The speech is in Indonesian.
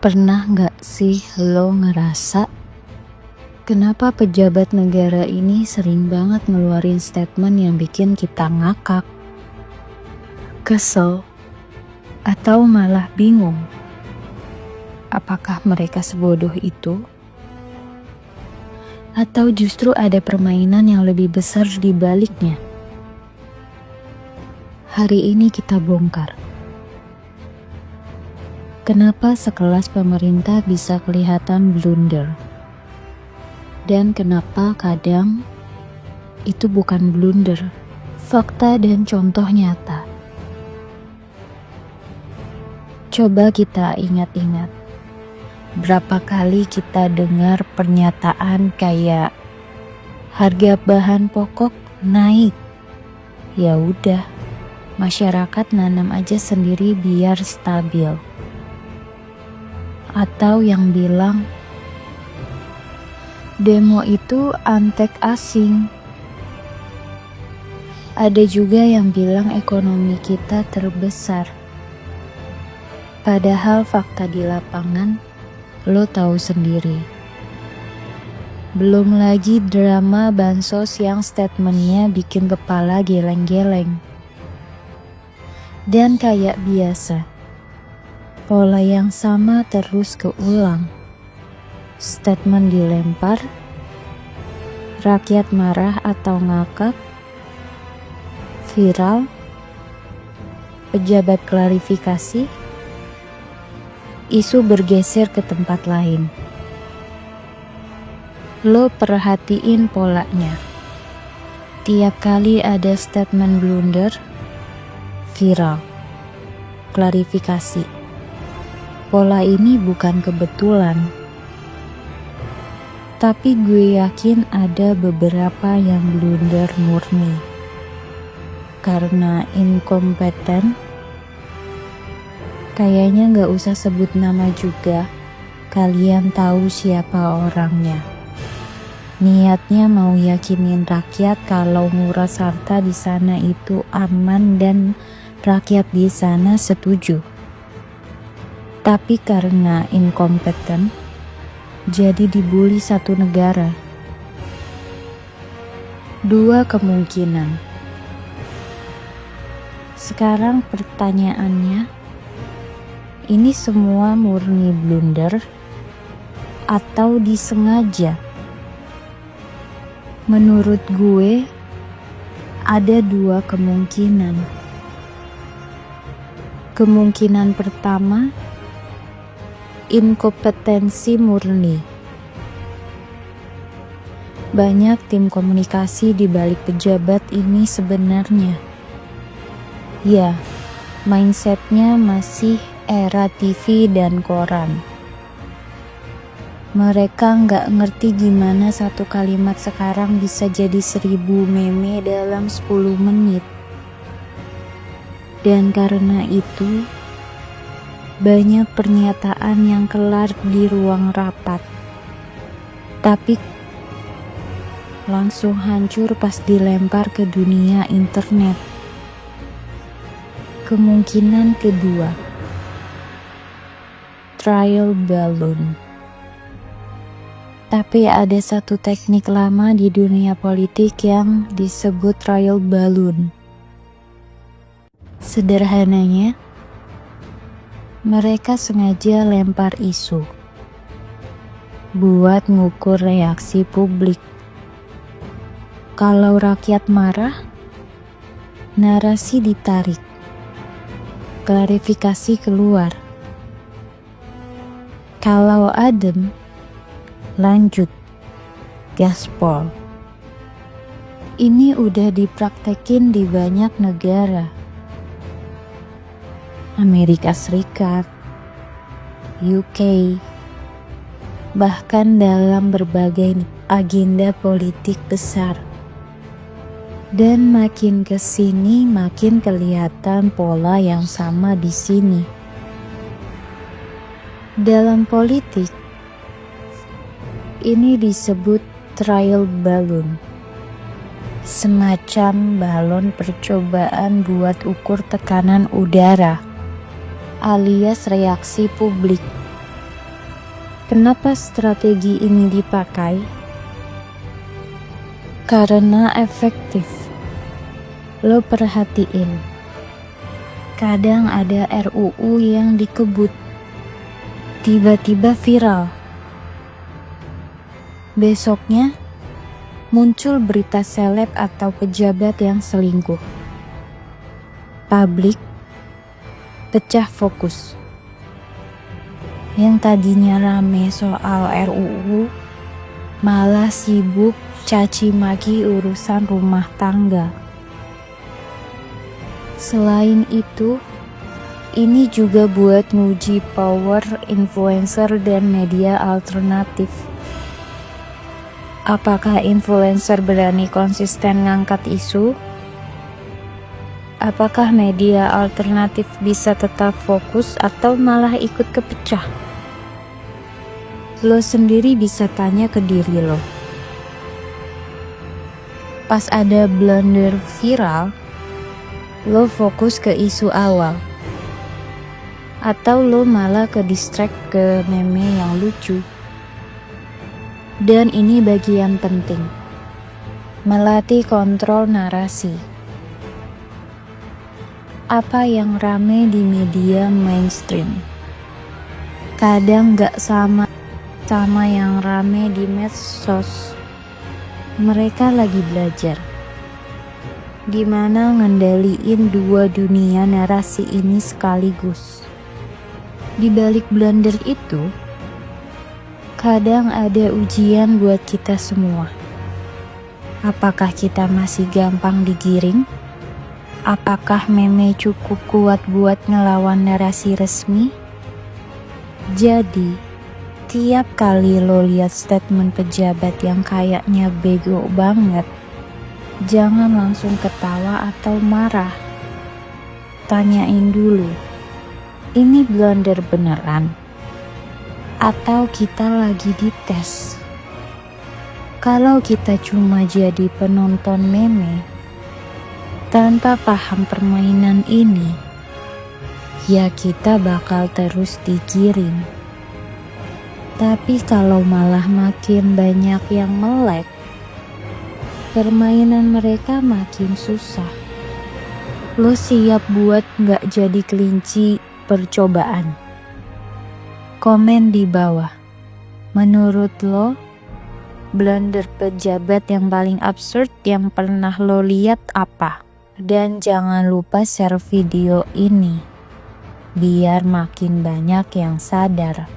Pernah nggak sih lo ngerasa kenapa pejabat negara ini sering banget ngeluarin statement yang bikin kita ngakak, kesel, atau malah bingung? Apakah mereka sebodoh itu? Atau justru ada permainan yang lebih besar di baliknya? Hari ini kita bongkar. Kenapa sekelas pemerintah bisa kelihatan blunder? Dan kenapa kadang itu bukan blunder, fakta dan contoh nyata. Coba kita ingat-ingat, berapa kali kita dengar pernyataan kayak harga bahan pokok naik. Ya udah, masyarakat nanam aja sendiri biar stabil. Atau yang bilang demo itu antek asing. Ada juga yang bilang ekonomi kita terbesar. Padahal fakta di lapangan lo tahu sendiri. Belum lagi drama bansos yang statementnya bikin kepala geleng-geleng. Dan kayak biasa, pola yang sama terus keulang. Statement dilempar, rakyat marah atau ngakak, viral, pejabat klarifikasi, isu bergeser ke tempat lain. Lo perhatiin polanya. Tiap kali ada statement blunder, viral, klarifikasi. Pola ini bukan kebetulan, tapi gue yakin ada beberapa yang blunder murni karena inkompeten. Kayaknya gak usah sebut nama juga, kalian tahu siapa orangnya. Niatnya mau yakinin rakyat kalau nguras harta di sana itu aman dan rakyat di sana setuju. Tapi karena inkompeten, jadi dibully satu negara. Dua kemungkinan. Sekarang pertanyaannya, ini semua murni blunder atau disengaja? Menurut gue, ada dua kemungkinan. Kemungkinan pertama, inkompetensi murni. Banyak tim komunikasi di balik pejabat ini sebenarnya. Ya, mindsetnya masih era TV dan koran. Mereka nggak ngerti gimana satu kalimat sekarang bisa jadi 1000 meme dalam 10 menit. Dan karena itu, banyak pernyataan yang kelar di ruang rapat, tapi langsung hancur pas dilempar ke dunia internet. Kemungkinan kedua, trial balloon. Tapi ada satu teknik lama di dunia politik yang disebut trial balloon. Sederhananya, mereka sengaja lempar isu buat ngukur reaksi publik. Kalau rakyat marah, narasi ditarik, klarifikasi keluar. Kalau adem, lanjut, gaspol. Ini udah dipraktekin di banyak negara. Amerika Serikat, UK, bahkan dalam berbagai agenda politik besar. Dan makin kesini makin kelihatan pola yang sama di sini. Dalam politik, ini disebut trial balloon. Semacam balon percobaan buat ukur tekanan udara, alias reaksi publik. Kenapa strategi ini dipakai? Karena efektif. Lo perhatiin, kadang ada RUU yang dikebut, tiba-tiba viral. Besoknya muncul berita seleb atau pejabat yang selingkuh. Publik pecah fokus. Yang tadinya rame soal RUU malah sibuk caci maki urusan rumah tangga. Selain itu, ini juga buat nguji power influencer dan media alternatif. Apakah influencer berani konsisten ngangkat isu? Apakah media alternatif bisa tetap fokus atau malah ikut kepecah? Lo sendiri bisa tanya ke diri lo. Pas ada blunder viral, lo fokus ke isu awal, atau lo malah ke distract ke meme yang lucu. Dan ini bagian penting, melatih kontrol narasi. Apa yang rame di media mainstream kadang gak sama yang rame di medsos. Mereka lagi belajar gimana ngendaliin dua dunia narasi ini sekaligus. Di balik blunder itu, kadang ada ujian buat kita semua. Apakah kita masih gampang digiring? Apakah meme cukup kuat buat ngelawan narasi resmi? Jadi, tiap kali lo lihat statement pejabat yang kayaknya bego banget, jangan langsung ketawa atau marah. Tanyain dulu, ini blunder beneran? Atau kita lagi dites? Kalau kita cuma jadi penonton meme, tanpa paham permainan ini, ya kita bakal terus digiring. Tapi kalau malah makin banyak yang melek, permainan mereka makin susah. Lo siap buat gak jadi kelinci percobaan? Komen di bawah. Menurut lo, blunder pejabat yang paling absurd yang pernah lo lihat apa? Dan jangan lupa share video ini, biar makin banyak yang sadar.